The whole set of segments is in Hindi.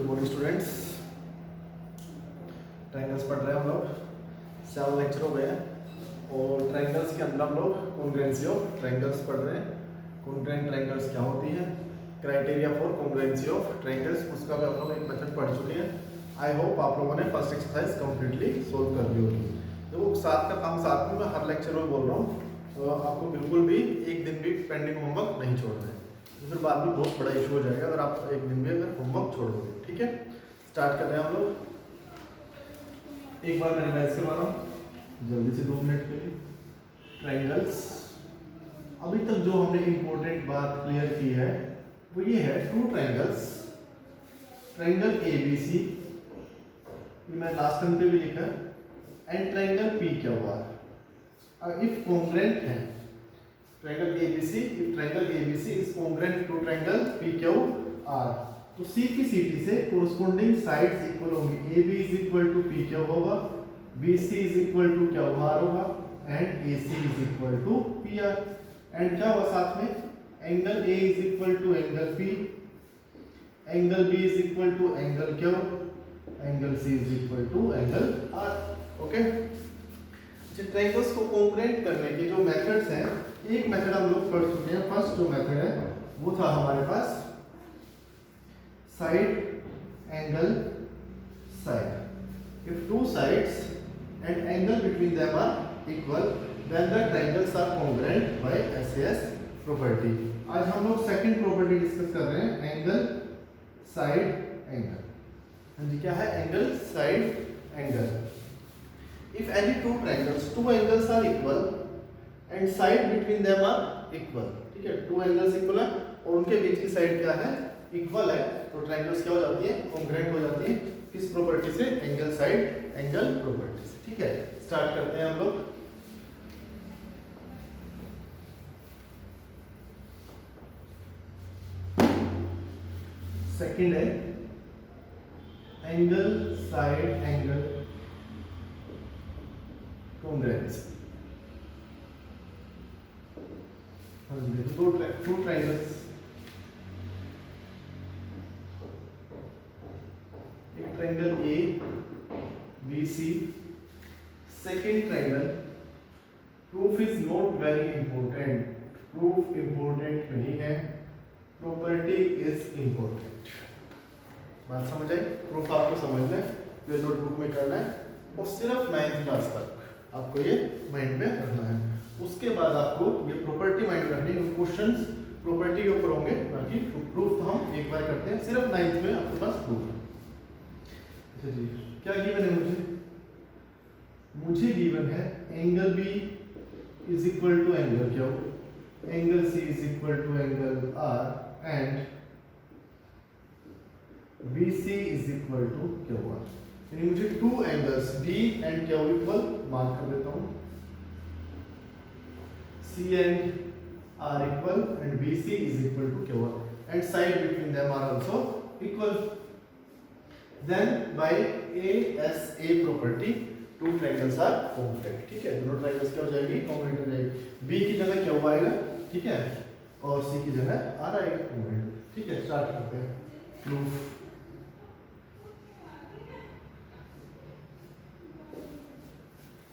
Morning students. ट्रायंगल्स पढ़ रहे हैं हम लोग। 7 लेक्चर हो गए हैं और ट्रायंगल्स के अंदर हम लोग कॉन्ग्रुएंसी ऑफ ट्रायंगल्स पढ़ रहे हैं। कॉन्ग्रुएंट ट्रायंगल्स क्या होती है, criteria for congruency of triangles, उसका भी हम लोग एक मेथड पढ़ चुके हैं। आई होप आप लोगों ने फर्स्ट एक्सरसाइज कंप्लीटली सोल्व कर दी होगी। तो साथ का काम साथ में, मैं हर लेक्चर में बोल रहा हूँ, तो आपको बिल्कुल भी एक दिन भी पेंडिंग होमवर्क नहीं छोड़ना है, तो फिर बाद में बहुत बड़ा इशू हो जाएगा अगर आप एक दिन भी अगर होमवर्क छोड़ दोगे। ठीक है, स्टार्ट कर रहे हैं हम लोग। एक बार मैं रिवाइज करवा रहा हूँ जल्दी से 2 मिनट के लिए। ट्रायंगल्स, अभी तक जो हमने इंपॉर्टेंट बात क्लियर की है वो ये है, 2 ट्रायंगल्स, ट्रायंगल ABC, ये मैं लास्ट टाइम पे भी लिखा, and triangle PQR if congruent है। Triangle ABC, if triangle ABC is congruent to triangle PQR, तो C की CT से कोरस्पोंडिंग साइड्स इक्वल होंगी। AB is equal to PQ होगा, BC is equal to QR होगा, and AC is equal to PR। And क्या हुआ साथ में, angle A is equal to angle P, angle B is equal to angle Q, angle C is equal to angle R। Okay, triangles को कॉन्ग्रुएंट करने के जो मेथड्स हैं, एक मेथड हम लोग पढ़ चुके हैं। फर्स्ट जो मेथड है वो था हमारे पास side angle side. If 2 sides and angle between them are equal then the triangles are congruent by SAS property। आज हम लोग सेकंड प्रॉपर्टी डिस्कस कर रहे हैं, एंगल साइड एंगल। हाँ जी, क्या है, angle side angle. If any 2 triangles, 2 angles are equal and side between them are equal, ठीक है, 2 angles equal है और उनके बीच की साइड क्या है, इक्वल है, तो ट्रायंगल्स क्या हो जाती है, कॉन्ग्रुएंट हो जाती है। किस प्रॉपर्टी से, एंगल साइड एंगल प्रॉपर्टी से। ठीक है, स्टार्ट करते हैं हम लोग। सेकंड है एंगल साइड एंगल कॉन्ग्रुएंस। दो ट्रायंगल्स, एक triangle ABC, second triangle. Proof is not very important, proof important नहीं है, प्रॉपर्टी इज इंपॉर्टेंट। बात समझ आई? प्रूफ आपको समझना है, ये नोटबुक में करना है और सिर्फ 9th क्लास तक आपको ये माइंड में रखना है। उसके बाद आपको ये प्रॉपर्टी माइंड रखनी है, क्वेश्चंस प्रॉपर्टी के ऊपर होंगे, बाकी प्रूफ तो हम एक बार करते हैं। सिर्फ 9th में आपके पास प्रूफ है। अच्छा जी, क्या गिवन है मुझे गिवन है angle B is equal to angle Q, angle C is equal to angle R, and BC is equal to QR। यानी मुझे 2 angles D and Q equal mark कर देता हूं, C and R equal and BC is equal to QR, and side between them are also equal. Then by ASA property 2 triangles are congruent. ठीक है, दोनों ट्रायंगल्स क्या हो जाएगी, कॉन्ग्रुएंट हो जाएगी। B की जगह Q आएगा, ठीक है, और C की जगह R आएगा, कॉन्ग्रुएंट। ठीक है, स्टार्ट करते हैं प्रूफ।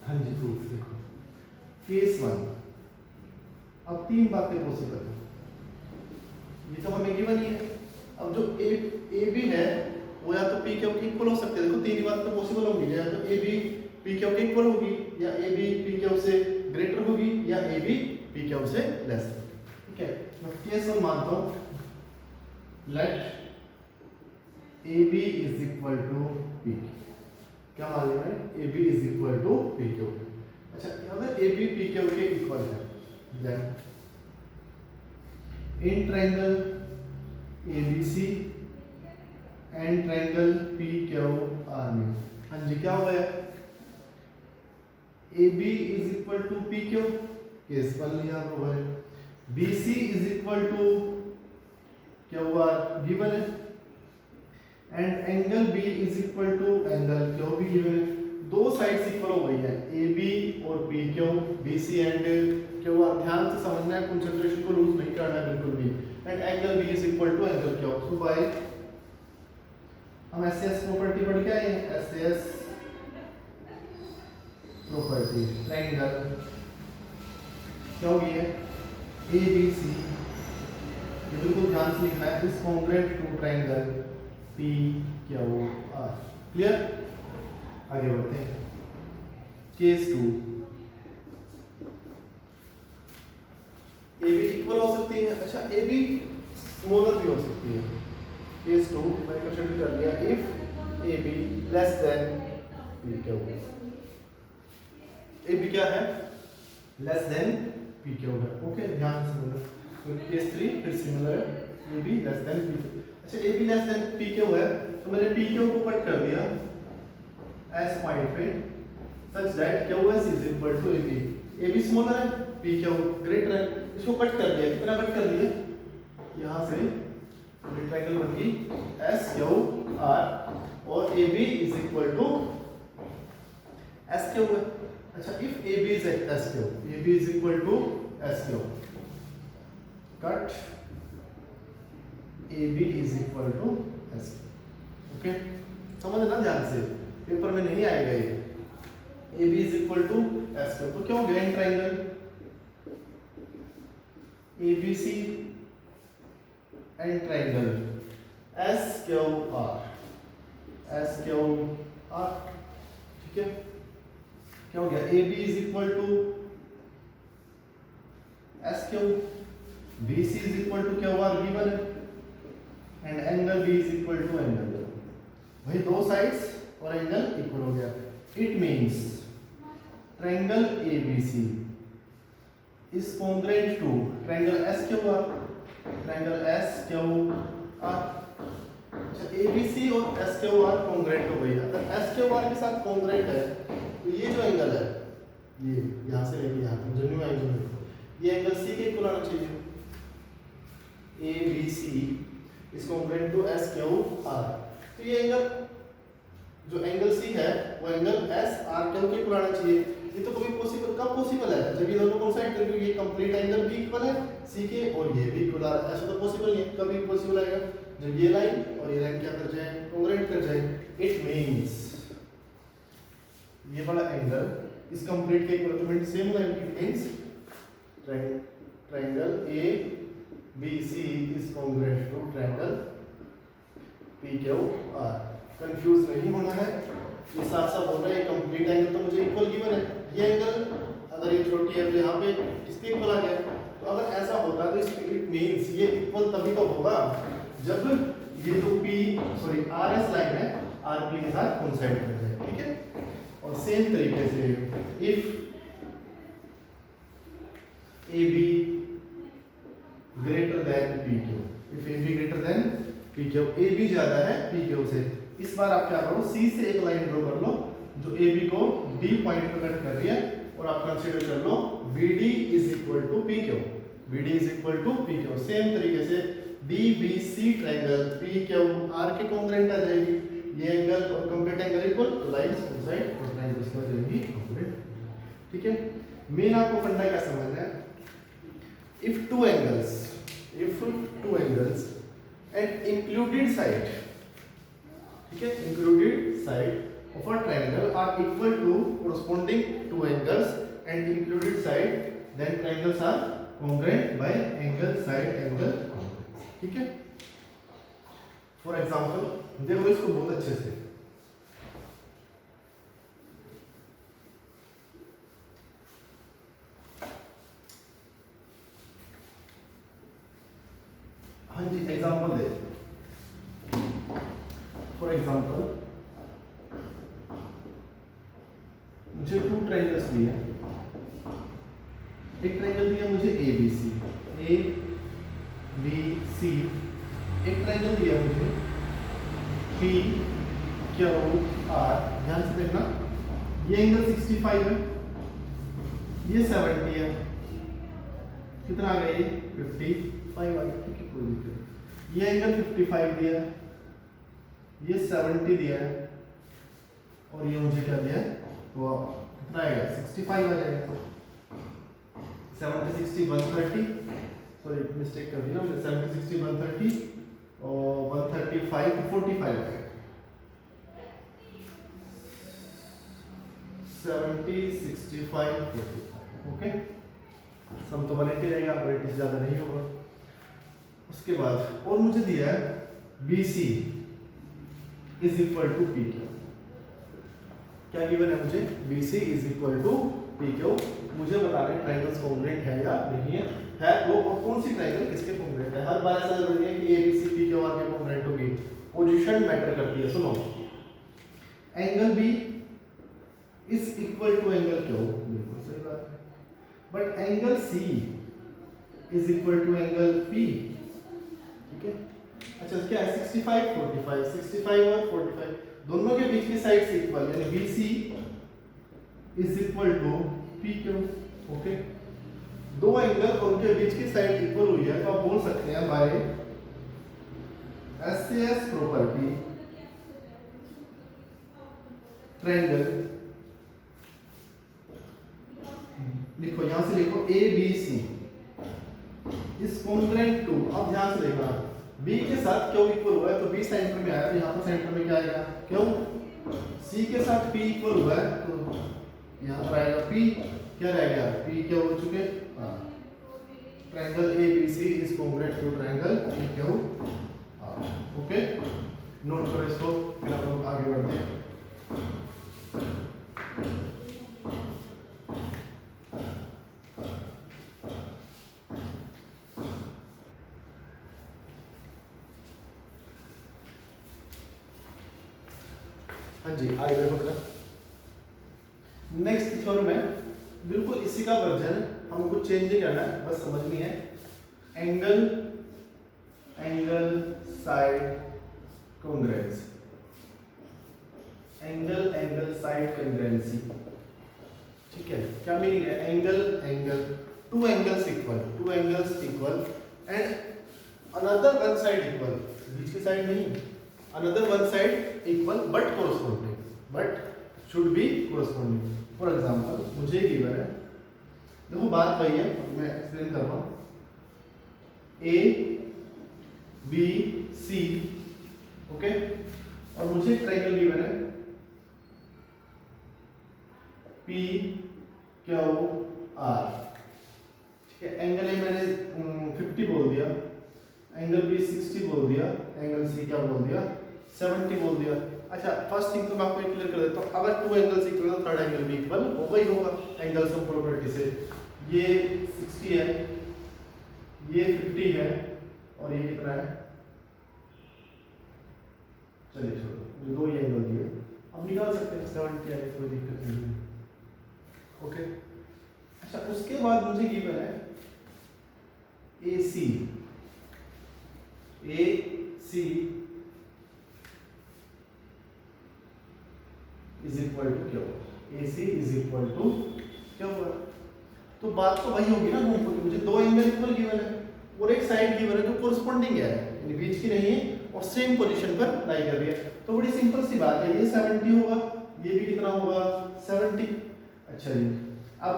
हाँ जी, प्रूफ देखो, केस 1। अब 3 बातें पॉसिबल है, ये तो हमें गिवन ही है। अब जो AB है वो या तो PQ के इक्वल हो सकते हैं। देखो 3 ही बात तो पॉसिबल होगी, या तो AB PQ के इक्वल होगी, या AB PQ से ग्रेटर होगी, या AB PQ से लेस होगी। ठीक है, मैं केस 1 मानता हूँ, let AB is equal to PQ। क्या मान लिया है, AB is equal to PQ। अच्छा, अगर AB PQ के इक्वल है, then in triangle ABC and triangle PQR में, हाँ जी, क्या हो गया, AB is equal to PQ, case 1 लिया आप लोगों ने, BC is equal to QR given है, and angle B is equal to angle Q भी गिवन है। 2 साइड्स इक्वल हो गई है, AB और PQ, BC एंड QR। ध्यान से समझना है, कंसंट्रेशन को लूज नहीं करना है बिल्कुल भी। And angle B is equal to angle Q। So by हम एसएस प्रॉपर्टी पढ़ के आए हैं, एसएस प्रॉपर्टी ट्रायंगल क्या होगी है ए बी सी, ये बिल्कुल ध्यान से लिखना है, is congruent to triangle P Q R. Clear? आगे बढ़ते हैं। केस 2, ए बी इक्वल हो सकती है, अच्छा ए बी स्मॉलर भी हो सकती है। केस 2 मैंने कंसीडर कर लिया, if A B less than P Q. A B क्या है? लेस देन पी क्यू है। ओके, ध्यान से बोलो। तो केस 3 फिर सिमिलर है, A B less than P. अच्छा A B less than P Q है, तो मैंने पी क्यू को कट कर दिया एस पॉइंट पे such that Q S is equal to A B. A B smaller है, पी क्यू ग्रेटर है, इसको कट कर दिया। कितना कट कर दिया? यहाँ से ट्रायंगल बन गई एस क्यू आर और A B is equal to S Q है। अच्छा if A B is S Q, A B is equal to S Q, cut A B is equal to S Q. Okay, समझना ध्यान से, पेपर में नहीं आएगा ये। A B is equal to S Q, तो क्यों grand triangle A B C and triangle S Q R, S Q R. ठीक है, क्या हो गया? ए B is equal to S Q, B C is equal to Q R given है, and angle B is equal to angle. वही दो साइड्स और एंगल इक्वल हो गया। It means triangle A B C is congruent to triangle S Q R, triangle S Q R. अच्छा ए बी सी और एस क्यू आर कॉन्ग्रुएंट हो गई। अगर एस क्यू आर के साथ कॉन्ग्रुएंट है तो ये जो एंगल है, ये यहाँ से लेके यहाँ तक जो न्यू एंगल है, ये एंगल सी के इक्वल आना चाहिए। A B C is congruent to S Q R, तो ये एंगल जो एंगल सी है वो एंगल एस आर क्यू के इक्वल आना चाहिए। ये तो कभी पॉसिबल, कब पॉसिबल है? जब ये दोनों कोइंसाइड करेंगे, ये कंप्लीट एंगल भी इक्वल है सी के और ये भी इक्वल आ रहा है। ऐसा तो पॉसिबल नहीं है। कभी पॉसिबल आएगा जब ये लाइन और ये लाइन क्या कर जाए? कॉन्ग्रुएंट कर जाए। इट मींस ये वाला एंगल इस कंप्लीट के equal same line. It means triangle A B C is congruent to triangle P Q R. Confuse नहीं होना है, ये साफ साफ बोल रहा है कंप्लीट एंगल तो मुझे इक्वल गिवन है। ये एंगल अगर ये छोटी है तो यहाँ पे इसके इक्वल आ गया। तो अगर ऐसा होता तो इट मींस ये इक्वल तभी तो होगा जब ये जो P sorry R S line है आर पी के साथ कोइंसाइड कर जाए। ठीक है, और सेम तरीके से if A B greater than P Q, if A B greater than P Q, A B ज्यादा है पी क्यू से, इस बार आप क्या करो? सी से एक लाइन ड्रॉ कर लो जो ए बी को डी पॉइंट पर कट कर रही है, और आप कंसीडर कर लो B D is equal to P Q, B D is equal to P Q. Same तरीके से D B C triangle P Q R के कॉन्ग्रुएंट आ जाएगी। ये एंगल और complete angle equal, lines coincide और ट्रायंगल्स का जाएंगी कॉन्ग्रुएंट। ठीक है, मेन आपको फंडा क्या समझना है? If two angles and included side, ठीक है, included side of a triangle are equal to corresponding two angles and included side, then triangles are congruent by angle side angle congruence. ठीक है, फॉर एग्जांपल देखो इसको बहुत अच्छे से, हाँ जी एग्जांपल दे। फॉर एग्जांपल मुझे टू ट्रायंगल्स दिए, एक ट्रायंगल दिया मुझे ए बी सी, एक ट्रायंगल दिया मुझे पी क्यू आर। ध्यान से देखना, ये एंगल 65 है, ये 70 है, कितना आ गया? ये 55 आ गया। ठीक है, कोई दिक्कत नहीं। ये एंगल 55 दिया है, ये 70 दिया है, और ये मुझे क्या दिया है? तो कितना आएगा? 65 आ जाएगा। 70 60 130, सॉरी मिस्टेक कर दी ना मैंने, 70 60 130 और 135 45 आएगा। 70, 65, 45। ओके, सम तो 180 रहेगा, 180 ज़्यादा नहीं होगा। उसके बाद और मुझे दिया है BC is equal to P Q. क्या गिवन है मुझे? BC is equal to P Q. मुझे बता रहे हैं ट्रायंगल्स कॉन्ग्रुएंट है या नहीं है। तो और कौन सी ट्रायंगल किसके कॉन्ग्रुएंट है? हर बार ऐसा जरूरी है कि ABC PQR के कॉन्ग्रुएंट होगी। पोजीशन मैटर करती है। सुनो, angle B is equal to angle Q, बिल्कुल सही बात है, but angle C is equal to angle P। ठीक है, अच्छा क्या है? 65 45, 65 और 45 दोनों के बीच की साइड्स इक्वल, यानी BC is equal to PQ। Okay, दो एंगल और उनके बीच की साइड इक्वल हुई है, तो आप बोल सकते हैं बाय SAS प्रॉपर्टी ट्रायंगल, लिखो यहां से लिखो ABC इज कॉन्ग्रुएंट टू, अब ध्यान से देखना, B के साथ Q इक्वल हुआ है तो B सेंटर में आया, तो यहाँ पर सेंटर में क्या आएगा? Q। C के साथ P इक्वल हुआ है तो यहाँ पर आएगा P। क्या रह गया? P क्या हो चुके? Triangle ABC is congruent to triangle PQ। Okay, note करो इसको, फिर हम लोग आगे बढ़ते हैं। हाँ जी, आगे देखो बेटा। नेक्स्ट थ्योरम है, बिल्कुल इसी का वर्जन, हमको कुछ चेंज नहीं करना है, बस समझनी है। Angle side congruency, angle side congruency. ठीक है, क्या मीनिंग है? Angle two angles equal and another one side equal, बीच की साइड नहीं, another one side equal but corresponding, but should be corresponding. For example मुझे गिवन है, देखो बात वही है, मैं एक्सप्लेन कर रहा हूं। ABC, ओके, और मुझे ट्रायंगल गिवन है PQR। ठीक है, एंगल ए मैंने 50 बोल दिया, एंगल B 60 बोल दिया, एंगल C क्या बोल दिया? 70 बोल दिया। अच्छा, फर्स्ट थिंग तो मैं आपको क्लियर कर देता हूं, अगर टू एंगल्स इक्वल है तो थर्ड एंगल भी इक्वल होगा ही होगा एंगल सम प्रॉपर्टी से। ये 60 है, ये 50 है, और ये कितना है? चलिए छोड़ो, ये दो ही एंगल दिए, अब निकाल सकते हैं 70 है, कोई दिक्कत नहीं है। ओके, अच्छा उसके बाद मुझे गिवन है AC इज इक्वल टू क्या होगा? AC इज इक्वल टू क्या होगा? तो बात तो वही होगी ना, मुझे दो एंगल इक्वल गिवन है और एक साइड गिवन है जो कोरस्पॉन्डिंग है, यानी बीच की नहीं है और सेम पोजीशन पर लाई कर रही है। तो बड़ी सिंपल सी बात है, ये 70 होगा, ये भी कितना होगा? 70। अच्छा जी, अब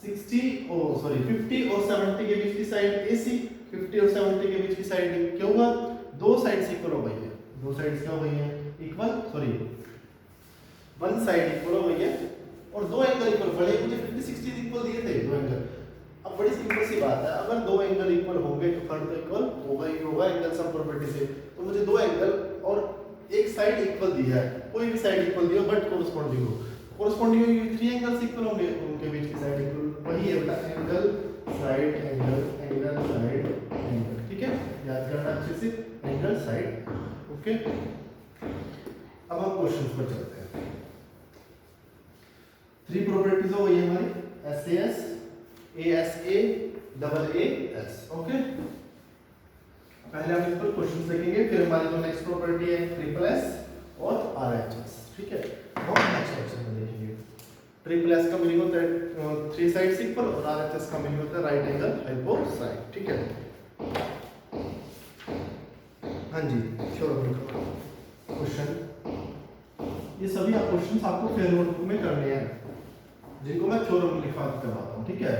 50 और 70 के बीच की साइड AC, 50 और 70 के बीच की साइड क्या होगा? दो साइड्स इक्वल हो गई है, दो साइड्स क्या हो गई है? इक्वल, वन साइड इक्वल हो गई है और दो एंगल इक्वल, भले मुझे 50 60 इक्वल दिए थे दो एंगल। अब बड़ी सिंपल सी बात है, अगर दो एंगल इक्वल होंगे तो थर्ड तो इक्वल होगा ही होगा एंगल सम प्रॉपर्टी से। तो मुझे दो एंगल और एक साइड इक्वल दी है, कोई भी साइड इक्वल दिया बट कोरस्पॉन्डिंग हो, कोरस्पॉन्डिंग में थ्री एंगल्स इक्वल होंगे, उनके बीच की साइड इक्वल, वही है बेटा एंगल साइड एंगल। ठीक है, याद करना अच्छे से, एंगल साइड। ओके, अब हम क्वेश्चंस पर चलते हैं। थ्री प्रॉपर्टीज हो गई हमारी, SAS, ASA, AAS। ओके, पहले हम इस पर क्वेश्चन देखेंगे, फिर हमारी जो नेक्स्ट प्रॉपर्टी है SSS और RHS। ठीक है, बहुत नेक्स्ट क्वेश्चन में देखेंगे। SSS का मीनिंग होता है थ्री साइड्स इक्वल और RHS का मीनिंग होता है राइट एंगल हाइपोसाइड। ठीक है, हाँ जी, क्वेश्चन, ये सभी क्वेश्चंस आपको फेयर नोट बुक में करने हैं, जिनको मैं थ्योरम लिखा करवाता हूँ। ठीक है,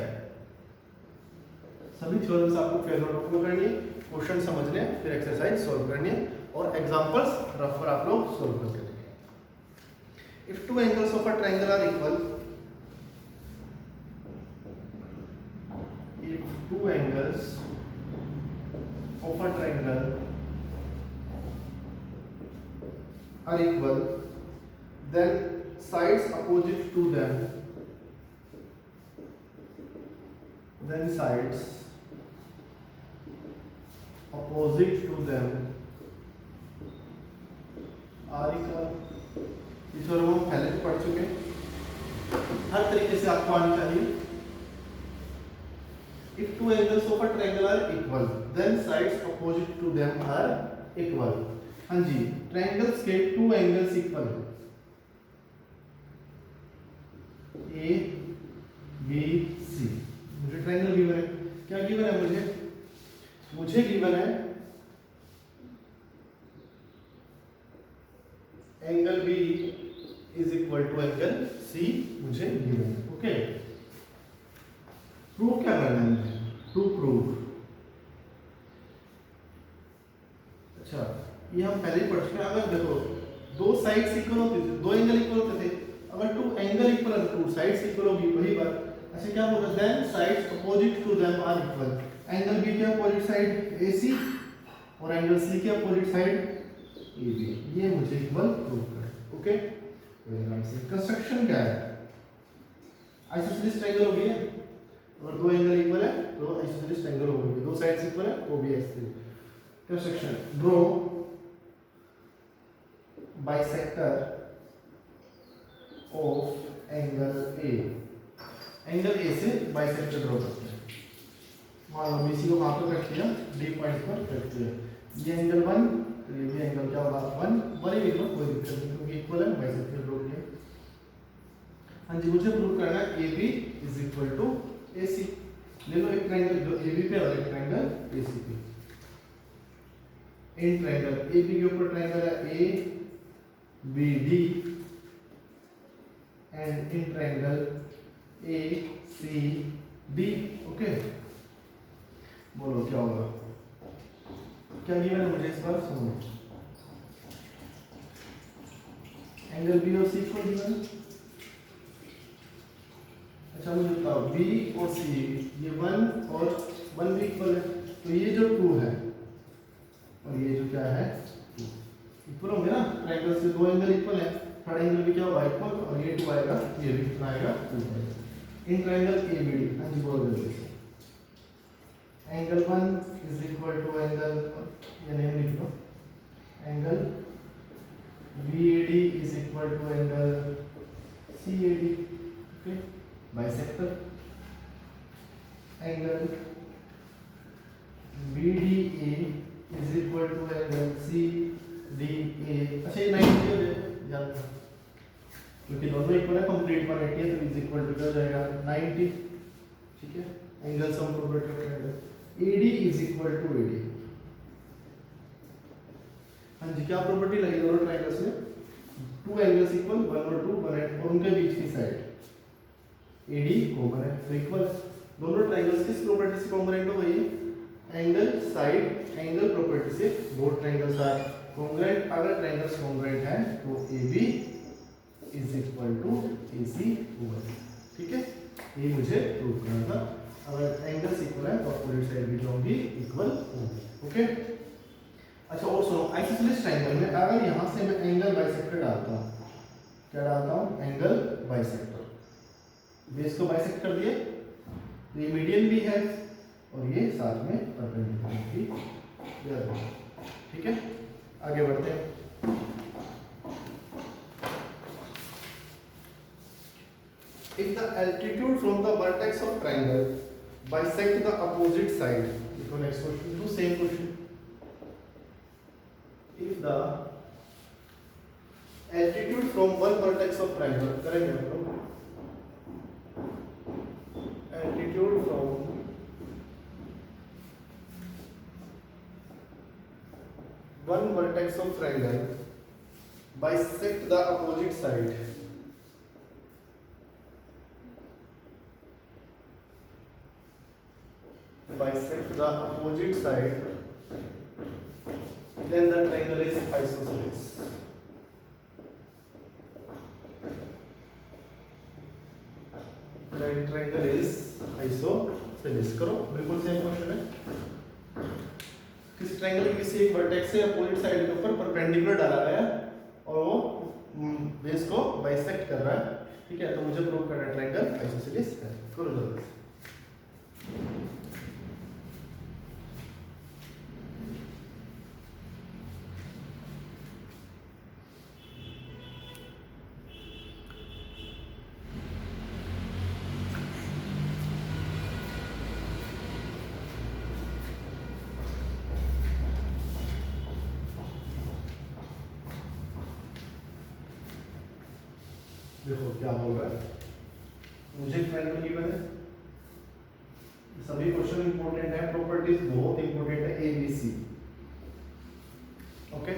सभी थ्योरम्स आपको फेयर नोट बुक में करनी है, क्वेश्चन समझने हैं, फिर एक्सरसाइज सॉल्व करनी है और एग्जांपल्स रफ पर आप लोग सॉल्व करके देखेंगे। If two angles of a triangle are equal, two angles of a triangle are equal, then sides opposite to them, are equal. इस बार हम पहले भी पढ़ चुके हैं, हर तरीके से आपको आनी चाहिए। If two angles of a triangle are equal, then sides opposite to them are equal। हाँ जी, ट्रायंगल्स के टू एंगल्स इक्वल है, ए बी सी। मुझे ट्रायंगल गिवन है, क्या गिवन है मुझे गिवन है angle B is equal to angle C, मुझे गिवन है। ओके, प्रूव क्या करना है मुझे, टू प्रूव। अच्छा, ये हम पहले ही पढ़ चुके हैं। अगर देखो दो साइड्स इक्वल होती थी, दो एंगल इक्वल होते थे, अगर टू एंगल इक्वल है टू साइड्स इक्वल होगी, वही बात। अच्छा, क्या बोला, then sides opposite to them are equal. Angle B के अपोजिट साइड AC और एंगल सी के अपोजिट साइड AB, ये मुझे इक्वल प्रूव करना है। ओके, कंस्ट्रक्शन क्या है, आइसोसेलेस ट्रायंगल हो गया, अगर दो एंगल इक्वल है तो आइसोसेलेस ट्रायंगल हो गया, दो साइड्स इक्वल है वो भी ऐसे। Construction, draw bisector of angle A। Angle A से बाइसेक्टर ड्रॉ करते हैं। मान लो BC को कहाँ पर रख दिया, D पॉइंट पर रख दिया। ये एंगल 1, तो ये भी एंगल क्या होगा 1 ही लिख लो, कोई दिक्कत नहीं, क्योंकि इक्वल है, बाइसेक्टर ड्रॉ किया। हाँ जी, मुझे प्रूव करना है AB is equal to AC। ले लो एक ट्रायंगल जो AB पे और एक ट्रायंगल AC पे। इन ट्रायंगल AB के ऊपर ट्रायंगल है ABD and in triangle ACD। Okay, बोलो क्या होगा, क्या गिवन है मुझे इस बार सुनो। एंगल B और C को गिवन। अच्छा, मुझे बताओ B और C, ये 1 और 1 भी इक्वल है, तो ये जो 2 है और ये जो क्या है 2 इक्वल होंगे ना। ट्रायंगल से दो एंगल इक्वल है, थर्ड एंगल भी क्या होगा इक्वल, और ये 2 आएगा, ये भी कितना आएगा 2 आएगा। इन ट्रायंगल ABD, हाँ जी बोल दो, angle 1 is equal to angle, ये नेम लिख लो, angle BAD is equal to angle CAD। Okay, bisector. Angle BDA is equal to angle CDA। अच्छा, ये 90 हो जाएगा, याद रखना, क्योंकि दोनों इक्वल है, कंप्लीट 180 है, तो इज इक्वल टू क्या हो जाएगा 90। ठीक है, angle sum property of triangle AD is equal to AD। हाँ जी, क्या प्रॉपर्टी लगी दोनों ट्रायंगल्स में, टू एंगल्स इक्वल, 1 और 2, 1 और उनके बीच की साइड AD कॉमन है, तो इक्वल। दोनों ट्रायंगल्स किस प्रॉपर्टी से कॉन्ग्रुएंट हो गई है, एंगल साइड एंगल प्रॉपर्टी से। Both triangles are congruent. अगर ट्रायंगल्स कॉन्ग्रुएंट हैं तो AB is equal to AC होगा। ठीक है, ये मुझे प्रूव करना था। अगर एंगल्स इक्वल है तो अपोजिट साइड भी जो होंगी इक्वल होंगी। ओके, अच्छा और सुनो, आइसोसेलेस ट्रायंगल में अगर यहाँ से मैं एंगल बाइसेक्टर डालता हूँ, क्या डालता हूँ, एंगल बाइसेक्टर, बेस को बाइसेक्ट कर दिए, तो ये मीडियन भी है और ये साथ में परपेंडिकुलर भी। ठीक है, आगे बढ़ते हैं। If the altitude from the vertex of triangle bisect the opposite side, देखो next question, do same question. If the altitude from one vertex of triangle, करेंगे हम लोग, altitude from one vertex of triangle bisect the opposite side, bisect the opposite side, then the triangle is isosceles. The triangle is isosceles. Isosceles. करो, बिल्कुल सेम क्वेश्चन है। किसी ट्रायंगल के किसी एक वर्टेक्स से अपोजिट साइड के ऊपर परपेंडिकुलर डाला गया और वो बेस को बाइसेक्ट कर रहा है, ठीक है। तो मुझे प्रूव करना है ट्रायंगल आइसोसेलेस है। करो जल्दी। देखो क्या बोल रहा है, मुझे ट्रायंगल गिवन है, सभी क्वेश्चन इंपॉर्टेंट है, प्रॉपर्टीज बहुत इंपॉर्टेंट है, ए बी सी। ओके,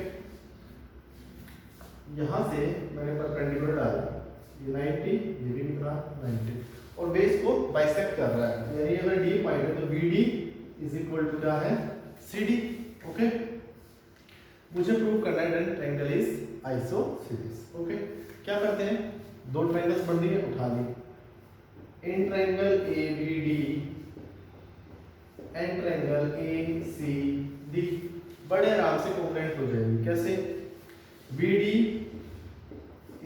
यहां से मैंने परपेंडिकुलर डाला, ये 90, ये भी निकला 90 और बेस को बाइसेक्ट कर रहा है, यानी अगर डी पॉइंट है तो BD इज इक्वल टू क्या है, CD। ओके, मुझे प्रूव करना है ट्रायंगल इज आइसोसेलेस। ओके, क्या करते हैं, दो ट्रायंगल्स बन दिए, उठा लिए, in triangle ABD and triangle ACD बड़े आराम से कोऑर्डिनेट हो जाएगी। कैसे, BD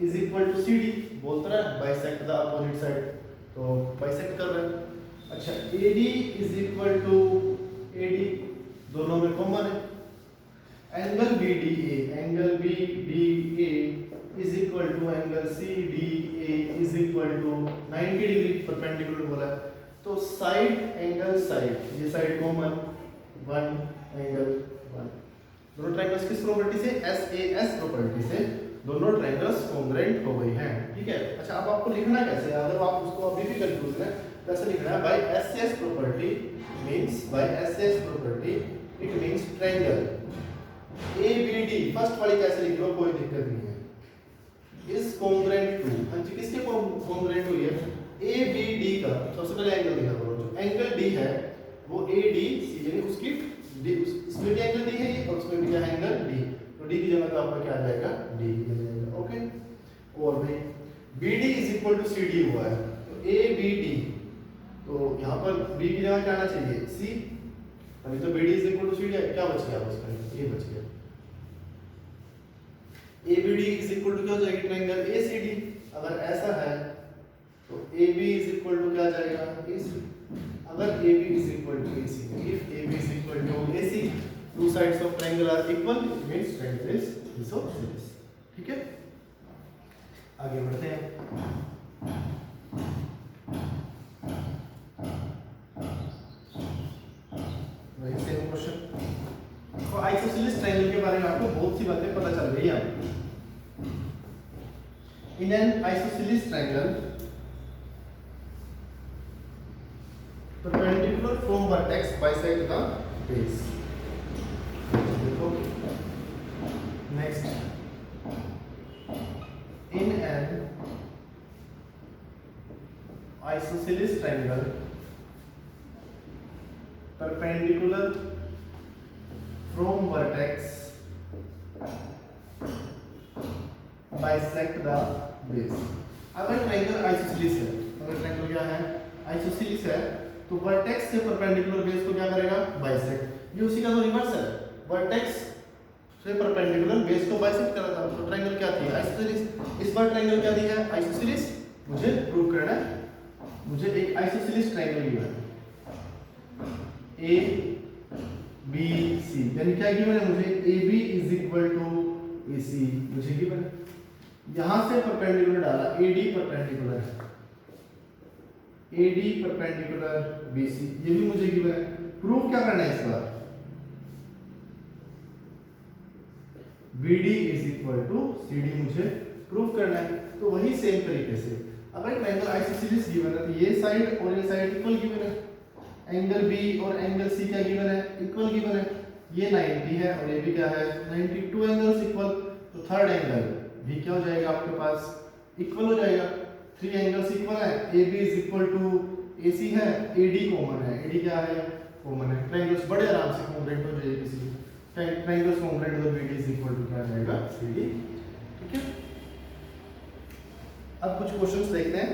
is equal to CD बोलता है, बाइसेक्ट द अपोजिट साइड, तो बाइसेक्ट कर रहा है। अच्छा, AD is equal to AD, दोनों में कॉमन है। Angle BDA, angle BDA is equal to angle CDA is equal to 90 degree perpendicular बोला है, तो साइड एंगल साइड, ये साइड कॉमन, 1 एंगल 1। दोनों ट्रायंगल्स किस प्रॉपर्टी से, SAS प्रॉपर्टी से दोनों ट्रायंगल्स कॉन्ग्रुएंट हो गई हैं, ठीक है। अच्छा, अब आपको लिखना कैसे है, अगर आप उसको अभी भी कंफ्यूज है तो ऐसे लिखना है, by SAS property means, by SAS property it means triangle ABD, first वाली कैसे लिख लो कोई दिक्कत नहीं है, इज कॉन्ग्रुएंट टू, हाँ जी, किसके कॉन्ग्रुएंट हुई है, ABD का। सबसे पहले एंगल लिखा करो, जो एंगल D है वो ADC, यानी उसकी इसमें भी एंगल D है ये, और उसमें भी क्या है, एंगल D, तो D की जगह तो आपका क्या आ जाएगा, D आ जाएगा। ओके, और भाई BD is equal to CD हुआ है, तो ABD, तो यहाँ पर B की जगह क्या आना चाहिए, C, अभी तो BD is equal to CD है, क्या बच गया उसका, ये बच गया। ABD इज इक्वल टू क्या हो जाएगी, ट्रायंगल ACD, अगर ऐसा है तो AB इज इक्वल टू क्या आ जाएगा, AC, अगर AB is equal to AC, if AB is equal to AC, two sides of triangle are equal, it means triangle is isosceles, ठीक है। आगे बढ़ते हैं, वही सेम क्वेश्चन। तो आइसोसेलेस ट्रायंगल के बारे में आपको बहुत सी बातें पता चल गई हैं। In an isosceles triangle, perpendicular from vertex bisect the base. Next, in an isosceles triangle, perpendicular from vertex bisect the base. अगर ट्रायंगल आइसोसेलेस है, अगर ट्रायंगल क्या है, आइसोसेलेस है, तो वर्टेक्स से परपेंडिकुलर बेस को क्या करेगा, बाइसेक्ट। ये उसी का तो रिवर्स है, वर्टेक्स से परपेंडिकुलर बेस को बाइसेक्ट कर रहा था, तो ट्रायंगल क्या थी, आइसोसेलेस। इस बार ट्रायंगल क्या दिया है, आइसोसेलेस। मुझे प्रूव करना है, मुझे एक आइसोसेलेस ट्रायंगल गिवन है, ABC, यानी क्या गिवन है मुझे, AB is equal to AC मुझे गिवन है। यहां से परपेंडिकुलर डाला, AD परपेंडिकुलर है, AD परपेंडिकुलर BC, ये भी मुझे गिवन है। प्रूफ क्या करना है इस बार, BD is equal to CD मुझे प्रूफ करना है। तो वही सेम तरीके से अगर ट्रायंगल आइसोसेलेस गिवन है तो ये साइड और ये साइड इक्वल गिवन है, एंगल B और एंगल C क्या गिवन है, इक्वल गिवन है, ये 90 है और ये भी क्या है 92 एंगल्स इक्वल, तो थर्ड एंगल भी क्या हो जाएगा आपके पास, इक्वल हो जाएगा। 3 एंगल्स इक्वल है, AB is equal to AC है, AD कॉमन है, AD क्या है, कॉमन है। ट्रायंगल्स बड़े आराम से कॉन्ग्रुएंट हो जाएगी, किसी ट्रायंगल्स कॉन्ग्रुएंट तो BD इज इक्वल टू क्या आ जाएगा, CD, ठीक है। अब कुछ क्वेश्चंस देखते हैं।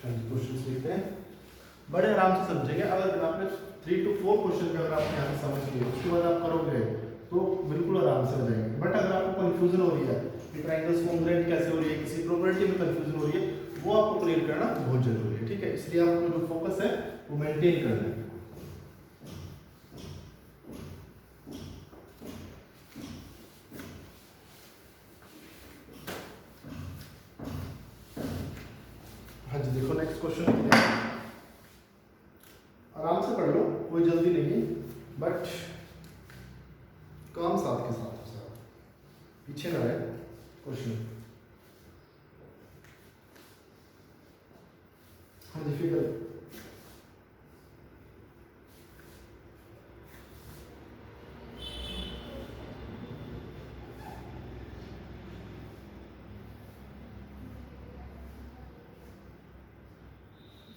क्वेश्चन देखते हैं, बड़े आराम से समझेंगे। अगर आपने 3 to 4 क्वेश्चन अगर आप यहाँ से समझ लिए उसके बाद आप करोगे तो बिल्कुल आराम से हो जाएंगे। बट अगर आपको कंफ्यूजन हो रही है कि ट्रायंगल्स कॉन्ग्रुएंट कैसे हो रही है, किसी प्रॉपर्टी में कंफ्यूजन हो रही है, वो आपको क्लियर करना बहुत जरूरी है, ठीक है। इसलिए आपको जो फोकस है वो मेंटेन करना है। हाँ जी, देखो नेक्स्ट क्वेश्चन आराम से पढ़ लो, कोई जल्दी नहीं, बट काम साथ के साथ हो, पीछे ना रहे क्वेश्चन। हाँ जी, फिगर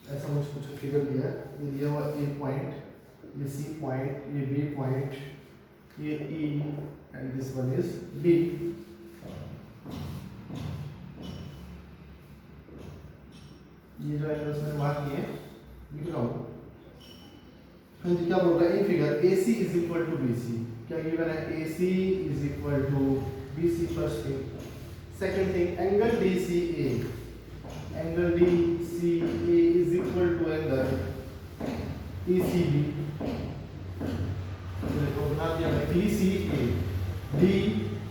ऐसा मुझे कुछ फिगर दिया है, ये दिया हुआ ए पॉइंट, ये सी पॉइंट, ये बी पॉइंट, ये E and this one is D. ये जो एंगल्स मैंने मार्क किए लिख रहा हूँ। हाँ जी, क्या बोल रहा है ये figure, A C is equal to B C. क्या गिवन है, A C is equal to B C, first thing. Second thing, angle D C A, angle D C A is equal to angle E C B. देखो बना दिया है, E C A, D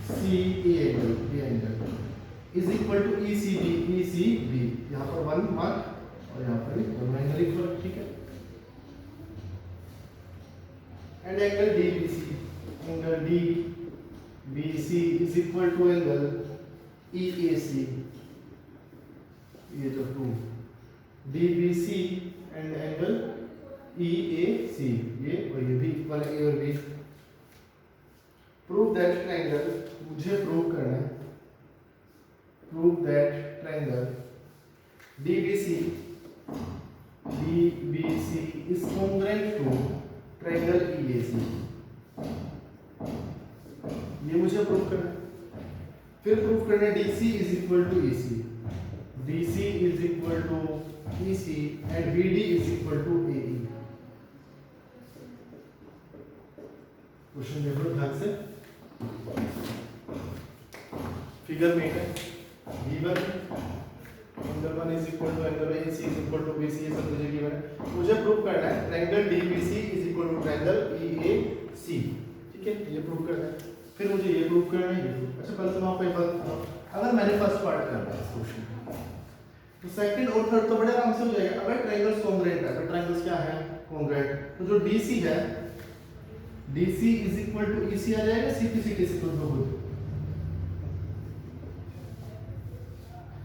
C A angle, ये angle is equal to E C B, E C B. यहाँ पर 1 मार्क और यहाँ पर भी दोनों एंगल इक्वल, ठीक है। And angle D B C, angle D B C is equal to angle E A C, ये जो 2 D B C and angle E A C, ये और ये भी इक्वल है, ए और बी। प्रूव दैट ट्रायंगल, मुझे प्रूव करना है, prove that triangle DBC is congruent to triangle EAC। ये मुझे प्रूव करना है। फिर प्रूव करना है DC is equal to EC, DC is equal to EC and BD is equal to AE। Question देखो ध्यान से, फिगर में है given angle 1 is equal to angle AC is equal to BC, ये सब मुझे गिवन है। मुझे प्रूव करना है triangle DBC is equal to triangle EAC, ठीक है, ये प्रूव करना है। फिर मुझे ये प्रूव करना है, ये प्रूव। अच्छा, पहले तो मैं आपको एक बात बताऊं, अगर मैंने फर्स्ट पार्ट करना है इस क्वेश्चन तो सेकंड और थर्ड तो बड़े आराम से हो जाएगा। अगर ट्रायंगल्स कॉन्ग्रुएंट है, तो ट्रायंगल्स क्या है, कॉन्ग्रुएंट, तो जो DC है, DC is equal to EC आ जाएगा, सीधी सीधी से खुद ब खुद।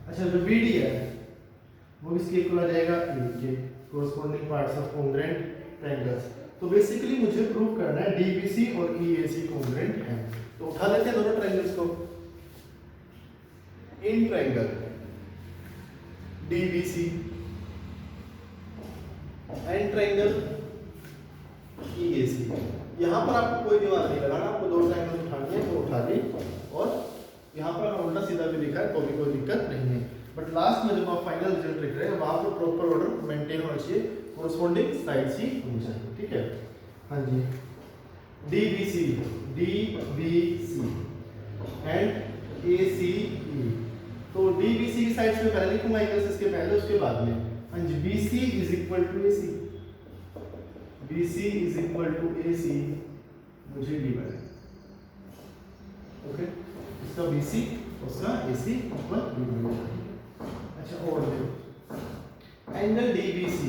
अच्छा, जो BD है वो इसके इक्वल आ जाएगा इनके corresponding parts of congruent triangles. तो बेसिकली मुझे प्रूव करना है DBC और EAC कॉन्ग्रुएंट है। तो उठा लेते हैं दोनों ट्रायंगल्स को। In triangle DBC and triangle EAC, यहाँ पर आपको कोई दीवार नहीं लगाना, आपको दो ट्रायंगल उठानी है तो उठा ली, और यहाँ पर अगर उल्टा सीधा भी लिखा है तो भी कोई दिक्कत नहीं है। बट लास्ट में जब आप फाइनल रिजल्ट लिख रहे हैं वहाँ पर प्रॉपर ऑर्डर मेंटेन होना चाहिए, कोरस्पोंडिंग साइड्स ही होनी चाहिए, ठीक है। हाँ जी, DBC एंड ACE, तो DBC की साइड्स में पहले लिखूंगा एंगल्स, इसके पहले उसके बाद में। हाँ जी, BC is equal to AC, BC is equal to AC मुझे गिवन है, ओके। इसका BC उसका AC ऊपर गिवन है। अच्छा, और देखो angle DBC,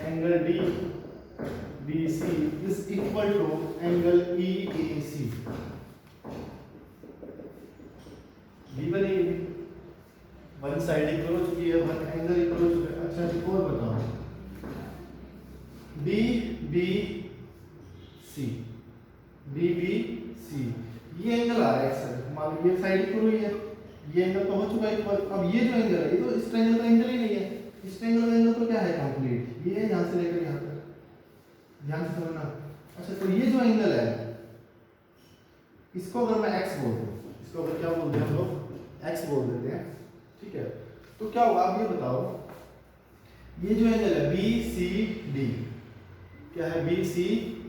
angle DBC is equal to angle EAC, given है, वन साइड इक्वल हो चुकी है, वन एंगल इक्वल हो चुका है। अच्छा, एक और बताओ, DBC ये एंगल आ रहा है, सर मान लो ये साइड इक्वल हुई है, ये एंगल तो हो चुका है इक्वल। अब ये जो एंगल है, ये तो इस ट्रायंगल का एंगल ही नहीं है, इस ट्रायंगल का एंगल तो क्या है, कंप्लीट, ये है यहाँ से लेकर यहाँ तक, ध्यान से समझना। अच्छा, तो ये जो एंगल है इसको अगर मैं x बोल दूं, इसको अगर क्या बोलते हैं हम लोग, x बोल देते हैं, ठीक है। तो तो क्या होगा आप ये बताओ, ये जो एंगल है बी सी डी, क्या है बी सी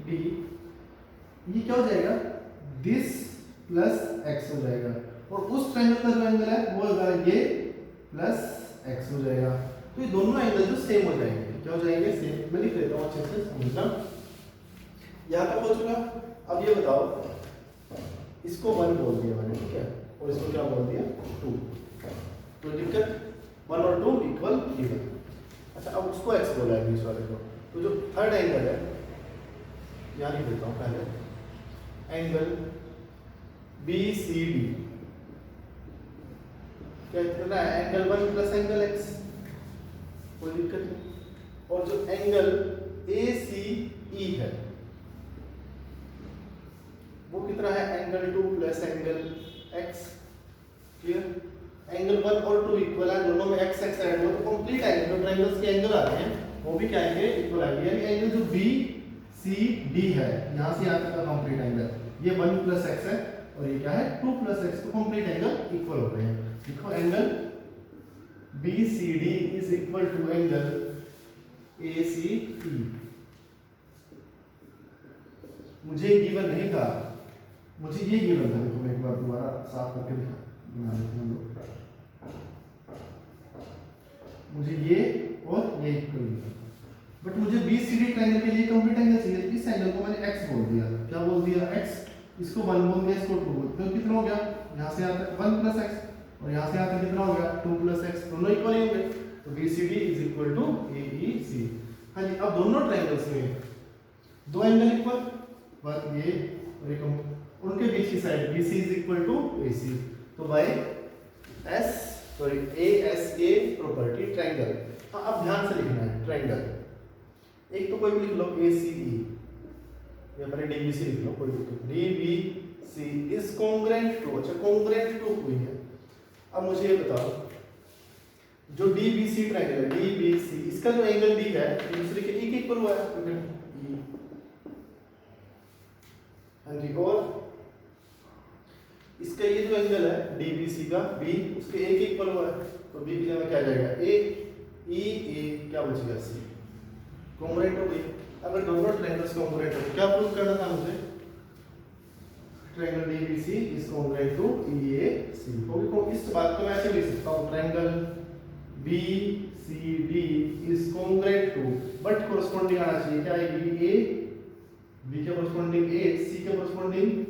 डी, ये क्या हो जाएगा दिस प्लस एक्स हो जाएगा, और उस ट्रायंगल का जो एंगल है वो होगा ये प्लस एक्स हो जाएगा। तो ये दोनों एंगल जो सेम हो जाएंगे, क्या हो जाएंगे सेम। मैं लिख देता हूँ अच्छे से समझना। यहाँ तक हो चुका। अब ये बताओ, इसको 1 बोल दिया मैंने, ठीक है, और इसको क्या बोल दिया 2, तो दिक्कत 1 और 2 इक्वल इवन। अच्छा अब उसको एक्स बोला है बीच वाले को, तो जो थर्ड एंगल है यहाँ लिख देता हूँ पहले, एंगल बी सी डी क्या कितना है, एंगल 1 प्लस एंगल एक्स, कोई दिक्कत नहीं। और जो एंगल ए सी ई है वो कितना है, angle 2 plus angle x, clear. Angle 1 और 2 इक्वल है, दोनों में एक्स एक्स ऐड हो तो कंप्लीट आएंगे, जो ट्रायंगल्स के एंगल आते हैं वो भी क्या आएंगे, इक्वल आएंगे। यानी एंगल जो बी सी डी है यहाँ से यहाँ तक का कंप्लीट एंगल, ये 1 प्लस एक्स है और ये क्या है 2 प्लस एक्स, तो कंप्लीट एंगल इक्वल हो रहे हैं। देखो angle B C D is equal to angle A C E. मुझे गिवन नहीं था, मुझे ये गिवन था। देखो मैं एक बार दोबारा साफ करके बना देता हूँ, मुझे ये और ये इक्वल था, बट मुझे बी सी डी ट्रायंगल के लिए कंप्लीट एंगल चाहिए। इस एंगल को मैंने एक्स बोल दिया, क्या बोल दिया एक्स, इसको 1 बोल दिया, इसको 2 बोल दिया, तो कितना हो गया यहाँ से यहाँ तक 1 प्लस एक्स, और यहाँ से यहाँ तक कितना हो गया 2 प्लस एक्स, दोनों इक्वल ही होंगे, तो B C D is equal to A E C. हाँ जी, अब दोनों ट्रायंगल्स में दो एंगल इक्वल, वन ये और एक उनके बीच की side B C is equal to A C, तो by S sorry A S A property triangle. हाँ अब ध्यान से लिखना है ट्रायंगल, एक तो कोई भी लिख लो ए सी ई, या पहले डी बी सी लिख लो, कोई भी D B C is congruent to, अच्छा कॉन्ग्रुएंट टू कोई है। अब मुझे ये बताओ, जो डी बी सी ट्रायंगल है डी बी सी, इसका जो एंगल डी है दूसरे के ई के इक्वल हुआ है, हाँ जी, और इसका ये जो एंगल है डी बी सी का बी उसके ए के इक्वल हुआ है, तो बी की जगह क्या आ जाएगा ए ई ए, क्या बचेगा सी, कॉन्ग्रुएंट हो गई। अगर दोनों ट्रायंगल्स कॉन्ग्रुएंट हो, क्या प्रूव करना था मुझे, triangle D B C is congruent to E A C. तो इस बात को मैं ऐसे लिख सकता हूँ, triangle B C D is congruent to, but corresponding आना चाहिए, क्या आएगी ए, बी के कोरस्पॉन्डिंग ए, सी के कोरस्पॉन्डिंग